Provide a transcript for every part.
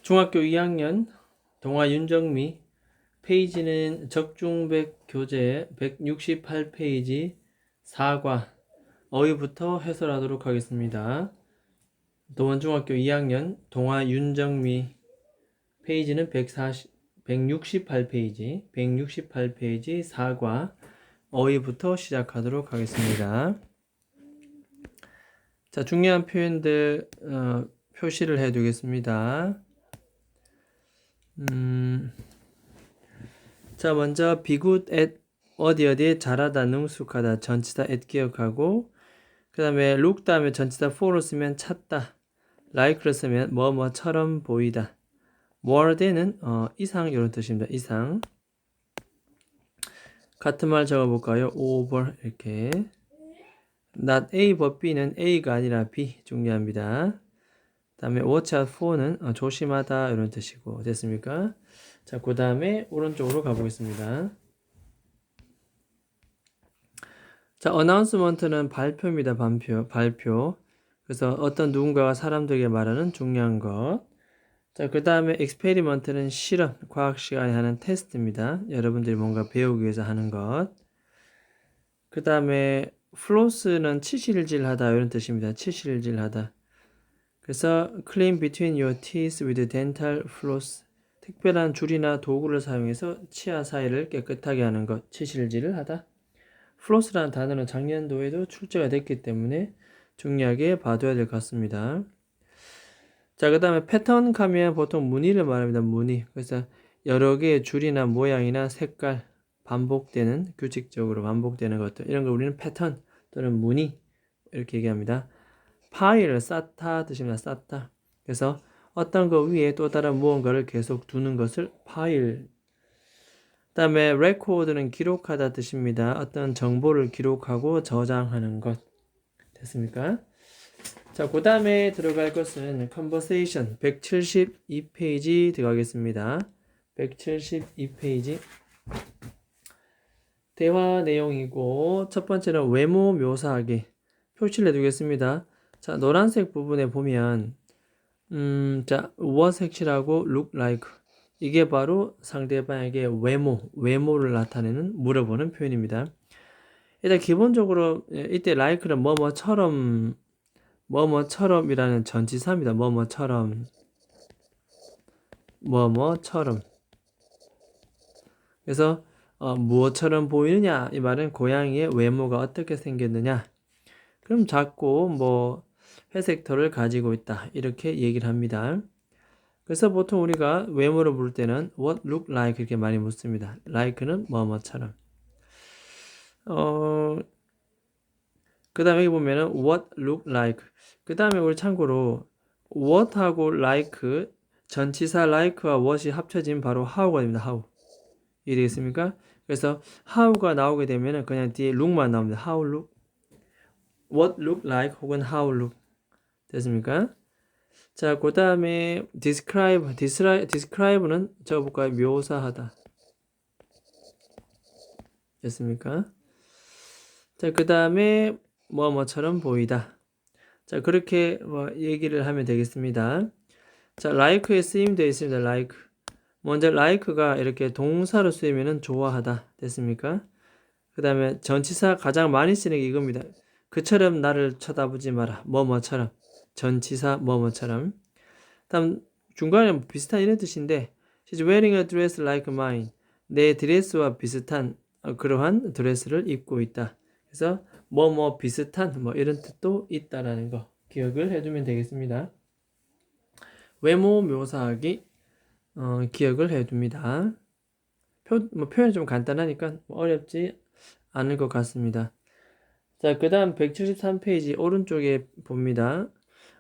중학교 2학년 동화 윤정미 페이지는 적중백 교재 168페이지 4과 어휘부터 해설하도록 하겠습니다. 도원중학교 2학년 동화 윤정미 페이지는 168페이지 4과 어휘부터 시작하도록 하겠습니다. 자, 중요한 표현들 표시를 해 두겠습니다. 자, 먼저 be good at 어디에 잘하다, 능숙하다, 전치사 at 기억하고, 그 다음에 look 다음에 전치사 for로 쓰면 찾다, like를 쓰면 뭐뭐처럼 보이다, more than은 이상 이런 뜻입니다. 이상. 같은 말 적어볼까요? over 이렇게. not A but B는 A가 아니라 B 중요합니다. 다음에 watch out for는 조심하다 이런 뜻이고, 됐습니까? 자, 그 다음에 오른쪽으로 가보겠습니다. 자, announcement는 발표입니다. 발표. 그래서 어떤 누군가가 사람들에게 말하는 중요한 것. 자, 그 다음에 experiment는 실험, 과학 시간에 하는 테스트입니다. 여러분들이 뭔가 배우기 위해서 하는 것. 그 다음에 floss는 치실질하다 이런 뜻입니다. 치실질하다. 그래서 clean between your teeth with dental floss. 특별한 줄이나 도구를 사용해서 치아 사이를 깨끗하게 하는 것, 치실질을 하다. 플로스라는 단어는 작년도에도 출제가 됐기 때문에 중요하게 봐둬야 될 것 같습니다. 자, 그 다음에 패턴 가면 보통 무늬를 말합니다. 무늬. 그래서 여러 개의 줄이나 모양이나 색깔, 반복되는, 규칙적으로 반복되는 것들, 이런 걸 우리는 패턴 또는 무늬 이렇게 얘기합니다. 파일을 쌓다 뜻입니다. 쌓다. 그래서 어떤 것 위에 또 다른 무언가를 계속 두는 것을 파일. 그 다음에 record는 기록하다 뜻입니다. 어떤 정보를 기록하고 저장하는 것. 됐습니까? 자, 그 다음에 들어갈 것은 conversation 172페이지 들어가겠습니다. 172페이지 대화 내용이고, 첫 번째는 외모 묘사하기 표시를 해두겠습니다. 자, 노란색 부분에 보면 자, what 색칠하고 look like, 이게 바로 상대방에게 외모를 나타내는, 물어보는 표현입니다. 일단 기본적으로 이때 like는 뭐뭐처럼이라는 전치사입니다. 뭐뭐처럼. 그래서 무엇처럼 보이느냐, 이 말은 고양이의 외모가 어떻게 생겼느냐. 그럼 작고 회색 털을 가지고 있다, 이렇게 얘기를 합니다. 그래서 보통 우리가 외모를 부를 때는 what look like 이렇게 많이 묻습니다. like는 뭐뭐처럼. 그 다음에 여기 보면은 what look like. 그 다음에 우리 참고로 what하고 like, 전치사 like와 what이 합쳐진 바로 how가 됩니다. how. 이해되겠습니까? 그래서 how가 나오게 되면은 그냥 뒤에 look만 나옵니다. how look, what look like 혹은 how look. 됐습니까? 자, 그 다음에 describe는 적어볼까요? 묘사하다. 됐습니까? 자, 그 다음에 뭐뭐처럼 보이다. 자, 그렇게 얘기를 하면 되겠습니다. 자, like에 쓰임되어 있습니다. like. 먼저 like가 이렇게 동사로 쓰이면은 좋아하다. 됐습니까? 그 다음에 전치사 가장 많이 쓰는 게 이겁니다. 그처럼 나를 쳐다보지 마라. 뭐뭐처럼. 전치사 뭐뭐처럼. 다음 중간에 비슷한 이런 뜻인데, She's wearing a dress like mine. 내 드레스와 비슷한 그러한 드레스를 입고 있다. 그래서 비슷한 이런 뜻도 있다라는 거 기억을 해두면 되겠습니다. 외모 묘사하기 기억을 해둡니다. 표현이 좀 간단하니까 어렵지 않을 것 같습니다. 자, 그 다음 173페이지 오른쪽에 봅니다.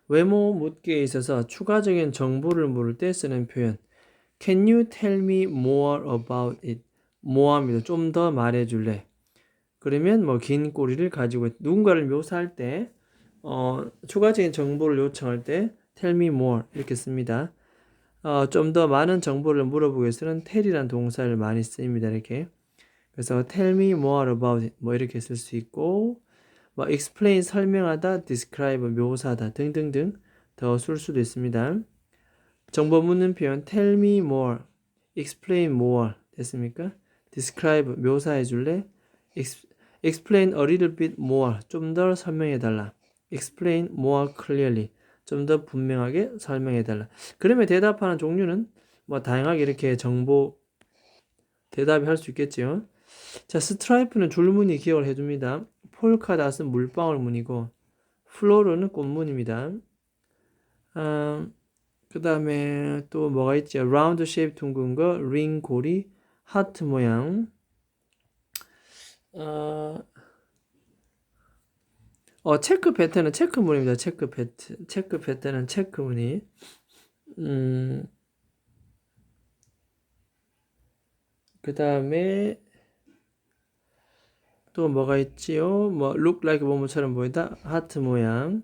외모 묻기에 있어서 추가적인 정보를 물을 때 쓰는 표현. Can you tell me more about it? more입니다. 좀 더 말해줄래? 그러면 긴 꼬리를 가지고 누군가를 묘사할 때 추가적인 정보를 요청할 때 tell me more 이렇게 씁니다. 좀 더 많은 정보를 물어보기 위해서는 tell이라는 동사를 많이 씁니다. 이렇게. 그래서 tell me more about it 이렇게 쓸 수 있고, explain 설명하다, describe 묘사하다 등등등 더 쓸 수도 있습니다. 정보 묻는 표현 tell me more, explain more 됐습니까? describe 묘사해 줄래? explain a little bit more 좀 더 설명해 달라. explain more clearly 좀 더 분명하게 설명해 달라. 그러면 대답하는 종류는 뭐 다양하게 이렇게 정보 대답이 할 수 있겠죠. 자, 스트라이프는 줄무늬 기억을 해줍니다. 폴카닷은 물방울무늬고 플로르는 꽃무늬입니다. 그 다음에 또 뭐가 있죠? 라운드 쉐입 둥근 거, 링 고리, 하트 모양. 체크 패턴은 체크무늬입니다. 체크 패턴은 체크무늬. 그 다음에 또 뭐가 있지요? 뭐 look like 뭐뭐처럼 보인다. 하트 모양.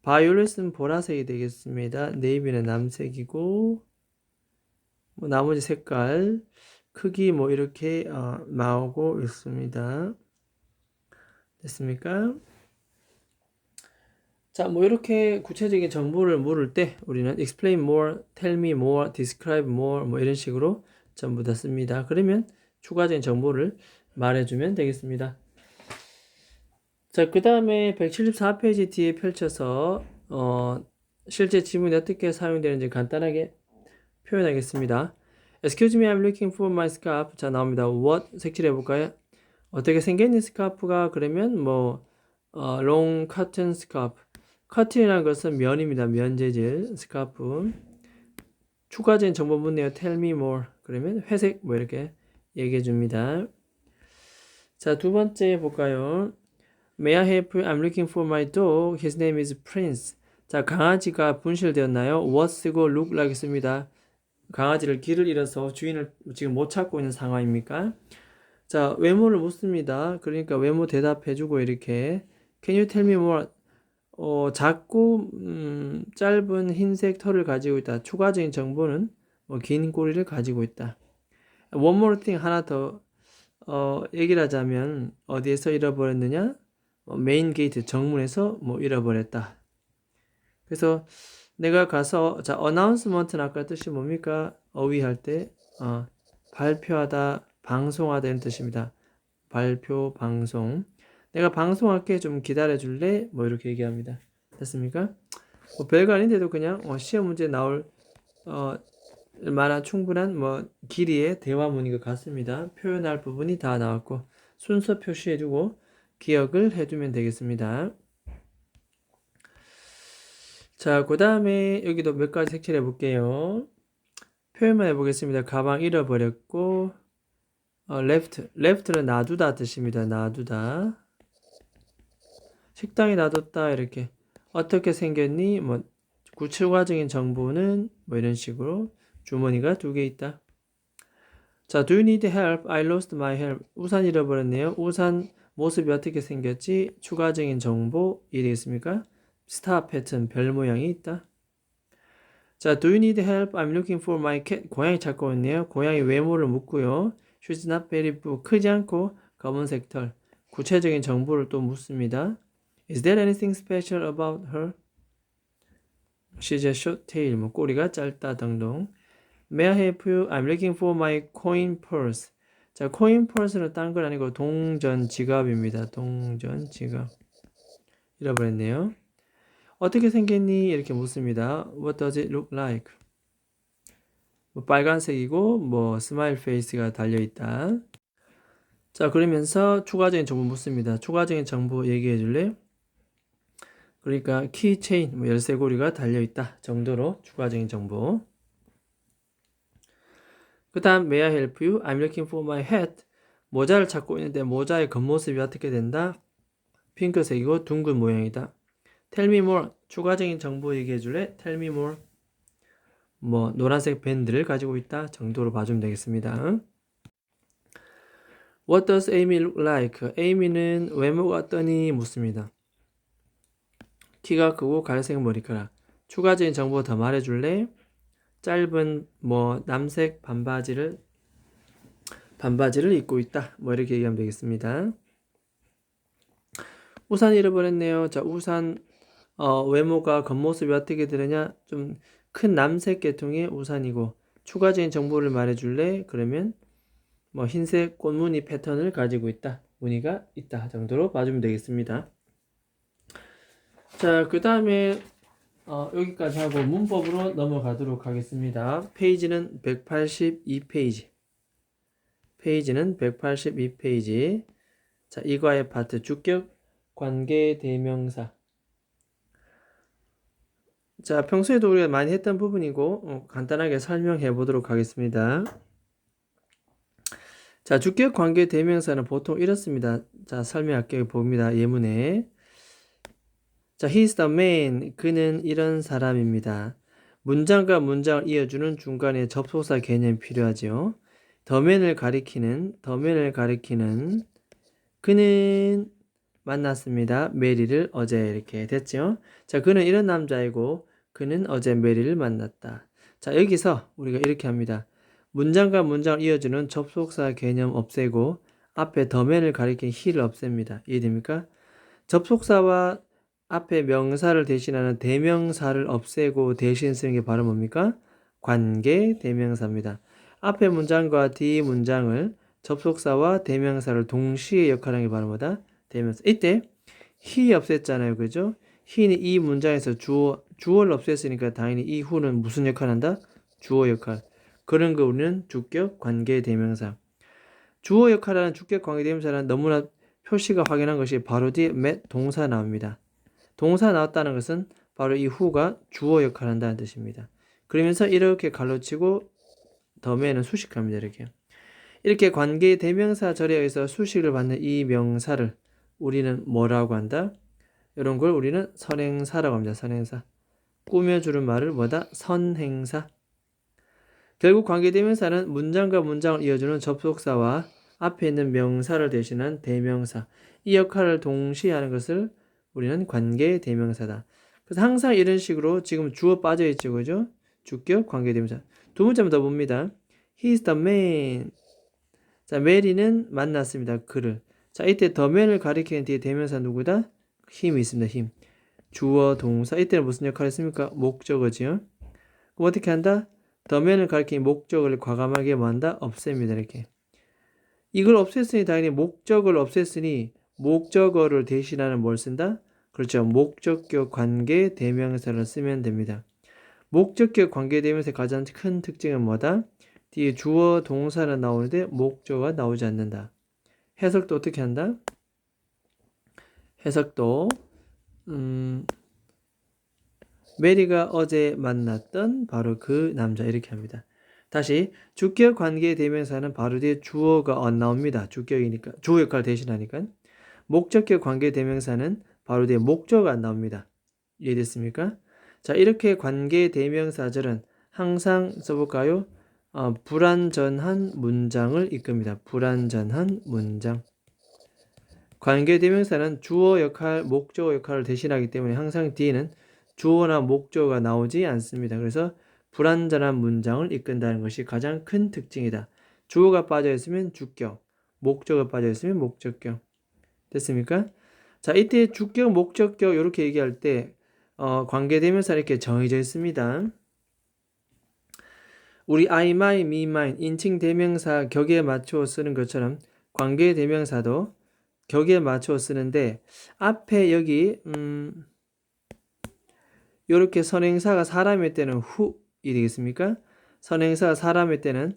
바이올렛은 보라색이 되겠습니다. 네이비는 남색이고 뭐 나머지 색깔 크기 뭐 이렇게 나오고 있습니다. 됐습니까? 자, 뭐 이렇게 구체적인 정보를 물을 때 우리는 explain more, tell me more, describe more 뭐 이런 식으로 전부 다 씁니다. 그러면 추가적인 정보를 말해주면 되겠습니다. 자, 그 다음에 174페이지 뒤에 펼쳐서 실제 지문이 어떻게 사용되는지 간단하게 표현하겠습니다. Excuse me, I'm looking for my scarf. 자, 나옵니다. What 색칠해 볼까요? 어떻게 생겼니 스카프가? 그러면 뭐 long cotton scarf. cotton이라는 것은 면입니다. 면 재질 스카프. 추가적인 정보 묻네요. Tell me more. 그러면 회색 뭐 이렇게 얘기해 줍니다. 자, 두 번째 볼까요? May I help you? I'm looking for my dog. His name is Prince. 자, 강아지가 분실되었나요? What 쓰고 look like 씁니다. 강아지를 길을 잃어서 주인을 지금 못 찾고 있는 상황입니까? 자, 외모를 묻습니다. 그러니까 외모 대답해주고 이렇게 Can you tell me more? 작고 짧은 흰색 털을 가지고 있다. 추가적인 정보는 긴 꼬리를 가지고 있다. One more thing 하나 더 얘기를 하자면 어디에서 잃어버렸느냐? 메인 게이트 정문에서 잃어버렸다. 그래서 내가 가서 자 어나운스먼트는 아까 뜻이 뭡니까? 어휘할 때 발표하다, 방송하다 이런 뜻입니다. 발표, 방송. 내가 방송할게 좀 기다려 줄래? 뭐 이렇게 얘기합니다. 됐습니까? 별거 아닌데도 그냥 시험 문제 나올 만한 충분한 길이의 대화문인 것 같습니다. 표현할 부분이 다 나왔고 순서 표시해주고 기억을 해두면 되겠습니다. 자, 그 다음에 여기도 몇 가지 색칠해 볼게요. 표현만 해보겠습니다. 가방 잃어버렸고 left는 놔두다 뜻입니다. 놔두다. 식당에 놔뒀다 이렇게 어떻게 생겼니? 추가적인 정보는 이런 식으로 주머니가 2개 있다. 자, do you need help? I lost my help. 우산 잃어버렸네요. 우산 모습이 어떻게 생겼지? 추가적인 정보 이 되겠습니까? 스타 패턴 별 모양이 있다. 자, do you need help? I'm looking for my cat. 고양이 찾고 있네요. 고양이 외모를 묻고요. She's not very big. 크지 않고 검은색 털. 구체적인 정보를 또 묻습니다. Is there anything special about her? She's a short tail. 꼬리가 짧다 등등. May I help you? I'm looking for my coin purse. 자, coin purse는 딴 건 아니고 동전 지갑입니다. 동전 지갑. 잃어버렸네요. 어떻게 생겼니? 이렇게 묻습니다. What does it look like? 빨간색이고 스마일 페이스가 달려있다. 자, 그러면서 추가적인 정보 묻습니다. 추가적인 정보 얘기해 줄래요? 그러니까 키체인, 열쇠고리가 달려있다 정도로 추가적인 정보. 그 다음 May I help you? I'm looking for my hat. 모자를 찾고 있는데 모자의 겉모습이 어떻게 된다? 핑크색이고 둥근 모양이다. Tell me more. 추가적인 정보 얘기해 줄래? Tell me more. 노란색 밴드를 가지고 있다 정도로 봐주면 되겠습니다. What does Amy look like? Amy는 외모가 어떠니? 묻습니다. 키가 크고 갈색 머리카락. 추가적인 정보 더 말해줄래? 짧은 남색 반바지를 입고 있다. 이렇게 얘기하면 되겠습니다. 우산 잃어버렸네요. 자, 우산 외모가 겉모습이 어떻게 되느냐? 좀 큰 남색 계통의 우산이고 추가적인 정보를 말해줄래? 그러면 뭐 흰색 꽃무늬 패턴을 가지고 있다. 무늬가 있다 정도로 봐주면 되겠습니다. 자, 그 다음에 여기까지 하고 문법으로 넘어가도록 하겠습니다. 페이지는 182페이지. 페이지는 182페이지. 자, 이과의 파트 주격 관계 대명사. 자, 평소에도 우리가 많이 했던 부분이고 간단하게 설명해 보도록 하겠습니다. 자, 주격 관계 대명사는 보통 이렇습니다. 자, 설명할게요. 봅니다. 예문에. 자, he's the man. 그는 이런 사람입니다. 문장과 문장을 이어주는 중간에 접속사 개념이 필요하죠. the man을 가리키는 그는 만났습니다. 메리를 어제 이렇게 됐죠. 자, 그는 이런 남자이고 그는 어제 메리를 만났다. 자, 여기서 우리가 이렇게 합니다. 문장과 문장을 이어주는 접속사 개념 없애고 앞에 the man을 가리킨 he를 없앱니다. 이해됩니까? 접속사와 앞에 명사를 대신하는 대명사를 없애고 대신 쓰는 게 바로 뭡니까? 관계 대명사입니다. 앞에 문장과 뒤 문장을 접속사와 대명사를 동시에 역할하는 게 바로 뭐다? 대명사. 이때 he 없앴잖아요. 그죠? he는 이 문장에서 주어를 없앴으니까 당연히 이 who는 무슨 역할을 한다? 주어 역할. 그런 거 우리는 주격 관계 대명사. 주어 역할을 하는 주격 관계 대명사는 너무나 표시가 확인한 것이 바로 뒤에 동사 나옵니다. 동사 나왔다는 것은 바로 이 who가 주어 역할을 한다는 뜻입니다. 그러면서 이렇게 갈로치고 더맨은 수식합니다. 이렇게 관계 대명사 절에 의해서 수식을 받는 이 명사를 우리는 뭐라고 한다? 이런 걸 우리는 선행사라고 합니다. 선행사. 꾸며주는 말을 뭐다? 선행사. 결국 관계 대명사는 문장과 문장을 이어주는 접속사와 앞에 있는 명사를 대신한 대명사. 이 역할을 동시에 하는 것을 우리는 관계 대명사다. 그래서 항상 이런 식으로 지금 주어 빠져있죠. 그죠? 주격 관계 대명사. 두 문자만 더 봅니다. He's the man. 자, 메리는 만났습니다. 그를. 자, 이때 the man을 가리키는 뒤에 대명사 누구다? 힘이 있습니다. 힘. 주어, 동사. 이때는 무슨 역할을 했습니까? 목적어지요. 그럼 어떻게 한다? the man을 가리키는 목적어를 과감하게 뭐한다? 없앱니다. 이렇게. 이걸 없앴으니 당연히 목적을 없앴으니 목적어를 대신하는 뭘 쓴다? 그렇죠. 목적격 관계 대명사를 쓰면 됩니다. 목적격 관계 대명사의 가장 큰 특징은 뭐다? 뒤에 주어 동사는 나오는데 목적어가 나오지 않는다. 해석도 어떻게 한다? 해석도 메리가 어제 만났던 바로 그 남자 이렇게 합니다. 다시 주격 관계 대명사는 바로 뒤에 주어가 안 나옵니다. 주격이니까 주어 역할을 대신하니까. 목적격 관계 대명사는 바로 뒤에 목적어가 안 나옵니다. 이해됐습니까? 자, 이렇게 관계 대명사절은 항상 써볼까요? 불완전한 문장을 이끕니다. 불완전한 문장. 관계 대명사는 주어 역할, 목적어 역할을 대신하기 때문에 항상 뒤에는 주어나 목적어가 나오지 않습니다. 그래서 불완전한 문장을 이끈다는 것이 가장 큰 특징이다. 주어가 빠져있으면 주격, 목적어가 빠져있으면 목적격. 됐습니까? 자, 이때 주격, 목적격 이렇게 얘기할 때 관계 대명사 이렇게 정해져 있습니다. 우리 I, my, me, mine 인칭 대명사 격에 맞추어 쓰는 것처럼 관계 대명사도 격에 맞추어 쓰는데 앞에 여기 이렇게 선행사가 사람일 때는 who이 되겠습니까? 선행사가 사람일 때는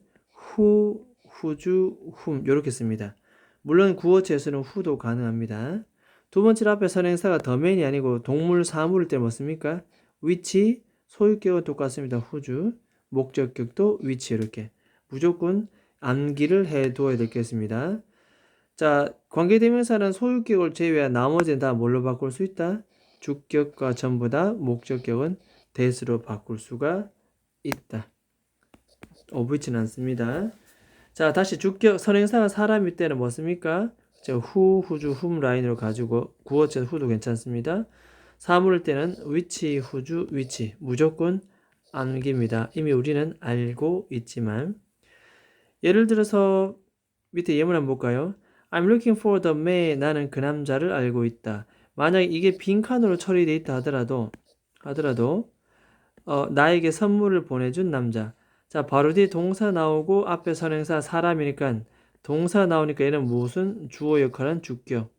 who, whose, whom 이렇게 씁니다. 물론 구어체에서는 who도 가능합니다. 두 번째로 앞에 선행사가 the man이 아니고 동물, 사물일 때 뭐 씁니까? which, 소유격은 똑같습니다. whose, 목적격도 which 이렇게 무조건 암기를 해두어야 되겠습니다. 자, 관계대명사는 소유격을 제외한 나머지는 다 뭘로 바꿀 수 있다? 주격과 전부 다 목적격은 that으로 바꿀 수가 있다. 오브치는 않습니다. 자, 다시 주격 선행사가 사람일 때는 뭐 씁니까? who, whose, whom 라인으로 가지고 구어체 who도 괜찮습니다. 사물일 때는 which, whose, which 무조건 암기입니다. 이미 우리는 알고 있지만 예를 들어서 밑에 예문 한번 볼까요? I'm looking for the man. 나는 그 남자를 알고 있다. 만약에 이게 빈칸으로 처리되어 있다 하더라도 나에게 선물을 보내준 남자. 자, 바로 뒤에 동사 나오고 앞에 선행사 사람이니까 동사 나오니까 얘는 무슨 주어 역할은 주격.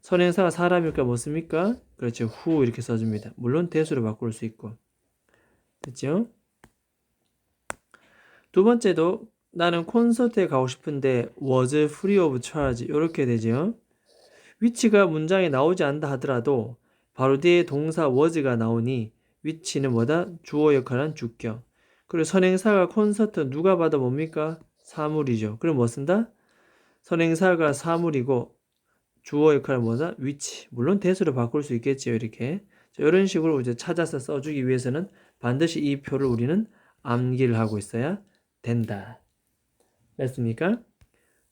선행사가 사람일까 뭐습니까? 그렇죠. who 이렇게 써줍니다. 물론 대수로 바꿀 수 있고. 됐죠? 두 번째도 나는 콘서트에 가고 싶은데 was free of charge 이렇게 되죠. 위치가 문장에 나오지 않다 하더라도 바로 뒤에 동사 was가 나오니 위치는 뭐다? 주어 역할은 주격. 그리고 선행사가 콘서트 누가 봐도 뭡니까? 사물이죠. 그럼 뭐 쓴다? 선행사가 사물이고 주어 역할은 뭐다? 위치. 물론 대수로 바꿀 수 있겠지요. 이렇게. 이런 식으로 이제 찾아서 써주기 위해서는 반드시 이 표를 우리는 암기를 하고 있어야 된다. 됐습니까?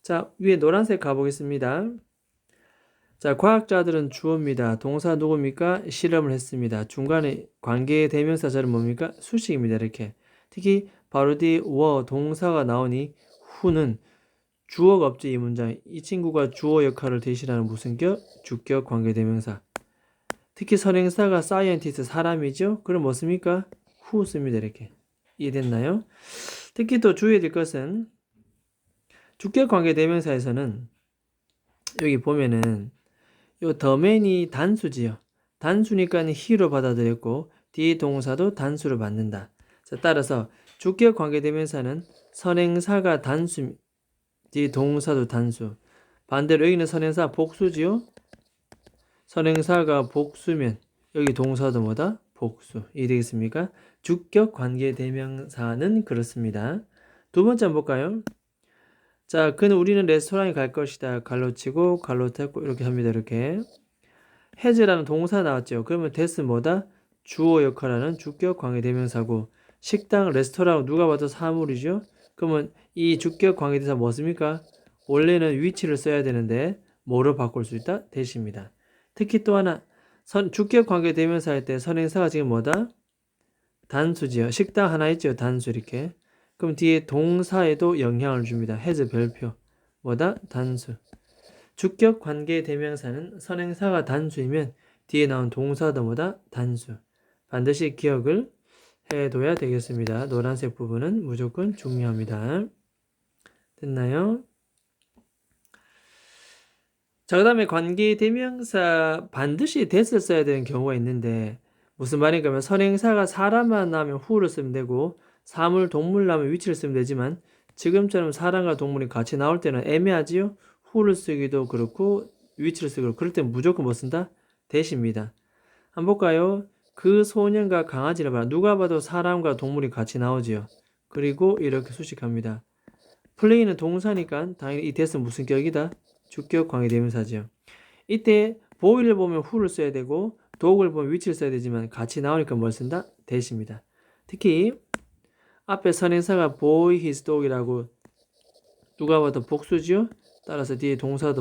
자, 위에 노란색 가보겠습니다. 자, 과학자들은 주어입니다. 동사 누굽니까? 실험을 했습니다. 중간에 관계 대명사절은 뭡니까? 수식입니다. 이렇게. 특히 바로 뒤 동사가 나오니 who는 주어가 없죠. 이 문장. 이 친구가 주어 역할을 대신하는 무슨 격? 주격 관계 대명사. 특히 선행사가 scientist 사람이죠. 그럼 뭐 씁니까? who 씁니다. 이렇게. 이해됐나요? 특히 또 주의해야 될 것은 주격 관계 대명사에서는 여기 보면은 요 더맨이 단수지요. 단수니까 he로 받아들였고 뒤 동사도 단수로 받는다. 자, 따라서 주격 관계 대명사는 선행사가 단수, 뒤 동사도 단수. 반대로 여기는 선행사 복수지요. 선행사가 복수면 여기 동사도 뭐다? 복수. 이해되겠습니까? 주격 관계 대명사는 그렇습니다. 두 번째 한번 볼까요? 자, 그는 우리는 레스토랑에 갈 것이다. 갈로치고 갈로 닫고 이렇게 합니다. 이렇게. has라는 동사 나왔죠. 그러면 that's 뭐다? 주어 역할하는 주격 관계 대명사고 식당, 레스토랑 누가 봐도 사물이죠. 그러면 이 주격 관계 대명사 뭐습니까? 원래는 위치를 써야 되는데 뭐로 바꿀 수 있다? 대시입니다. 특히 또 하나 주격 관계 대명사 할 때 선행사가 지금 뭐다? 단수지요. 식당 하나 있죠. 단수 이렇게. 그럼 뒤에 동사에도 영향을 줍니다. has 별표. 뭐다? 단수. 주격 관계 대명사는 선행사가 단수이면 뒤에 나온 동사도 뭐다? 단수. 반드시 기억을 해둬야 되겠습니다. 노란색 부분은 무조건 중요합니다. 됐나요? 자, 그 다음에 관계 대명사 반드시 that을 써야 되는 경우가 있는데 무슨 말인가 하면 선행사가 사람만 나오면 who를 쓰면 되고 사물, 동물 나오면 위치를 쓰면 되지만 지금처럼 사람과 동물이 같이 나올 때는 애매하지요? who를 쓰기도 그렇고 위치를 쓰기도 그럴 땐 무조건 뭐 쓴다? that입니다. 한번 볼까요? 그 소년과 강아지를 봐라. 누가 봐도 사람과 동물이 같이 나오지요. 그리고 이렇게 수식합니다. 플레이는 동사니까 당연히 이 that은 무슨 격이다? 주격 관계 대명사죠. 이때 보이를 보면 who를 써야 되고 dog을 보면 위치를 써야 되지만 같이 나오니까 뭘 쓴다? that입니다. 특히 앞에 선행사가 boy his dog이라고 누가 봐도 복수죠. 따라서 뒤에 동사도